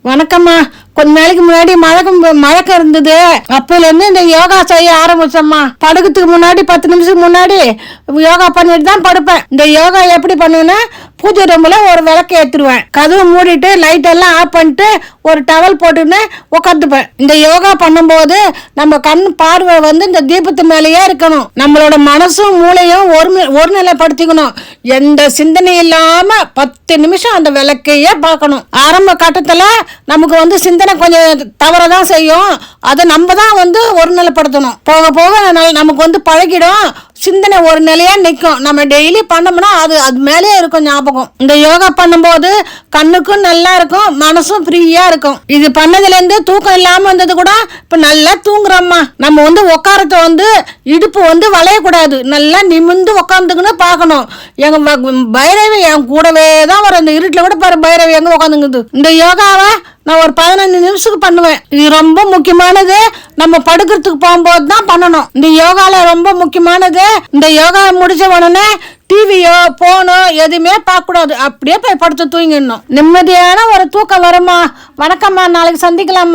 வணக்கம்மா. கொஞ்ச நாளைக்கு முன்னாடி மழக்கம் இருந்தது. அப்பல இருந்து இந்த யோகா செய்ய ஆரம்பிச்சோம்மா. படுக்கிறதுக்கு முன்னாடி 10 நிமிஷத்துக்கு முன்னாடி யோகா பண்ணிட்டு தான் படுப்பேன். இந்த யோகா எப்படி பண்ணுவேன்னா, பூஜை ரூம்ல ஒரு விளக்கு ஏத்துருவேன், கதவு மூடிட்டு லைட் எல்லாம் ஆஃப் பண்ணிட்டு ஒரு டவல் போட்டுன்னு உட்காந்துப்பேன். இந்த யோகா பண்ணும்போது நம்ம கண் பார்வை இந்த தீபத்து மேலேயே இருக்கணும். நம்மளோட மனசும் மூளையும் ஒரு நிலைப்படுத்திக்கணும். எந்த சிந்தனை இல்லாம 10 நிமிஷம் அந்த விளக்கையே பார்க்கணும். ஆரம்ப கட்டத்துல நமக்கு சிந்தனை கொஞ்சம் தவறதான் செய்யும். அதை நம்ம தான் ஒரு நிலைப்படுத்தணும். போக போக நமக்கு பழகிடும். சிந்தனை ஒரு நிலையா நிற்கும். நம்ம டெய்லி பண்ணோம்னா அது மேலே இருக்கும் ஞாபகம். இந்த யோகா பண்ணும்போது கண்ணுக்கும் நல்லா இருக்கும், மனசும் ஃப்ரீயா இருக்கும். இது பண்ணதுல இருந்து தூக்கம் இல்லாம இருந்தது கூட இப்ப நல்லா தூங்குறோம்மா. நம்ம உட்காரத்தை இடுப்பு வளையக்கூடாது. நல்லா நிமிந்து உட்காந்துக்குன்னு பார்க்கணும். எங்க பைரவி என் கூடவே தான் வரும். இந்த இருட்டுல கூட பாரு பைரவி எங்க உட்காந்துங்குது. இந்த யோகாவை நான் ஒரு 15 நிமிஷத்துக்கு பண்ணுவேன். இது ரொம்ப முக்கியமானது. நம்ம படுக்கிறதுக்கு போகும்போது தான் பண்ணணும். இந்த யோகால ரொம்ப முக்கியமானது. இந்த யோகா முடிச்ச உடனே டிவியோ போனோ எதுவுமே பார்க்க கூடாது. அப்படியே போய் படுத்து தூங்கிடணும். நிம்மதியான ஒரு தூக்கம் வருமா. வணக்கம்மா, நாளைக்கு சந்திக்கலாமா.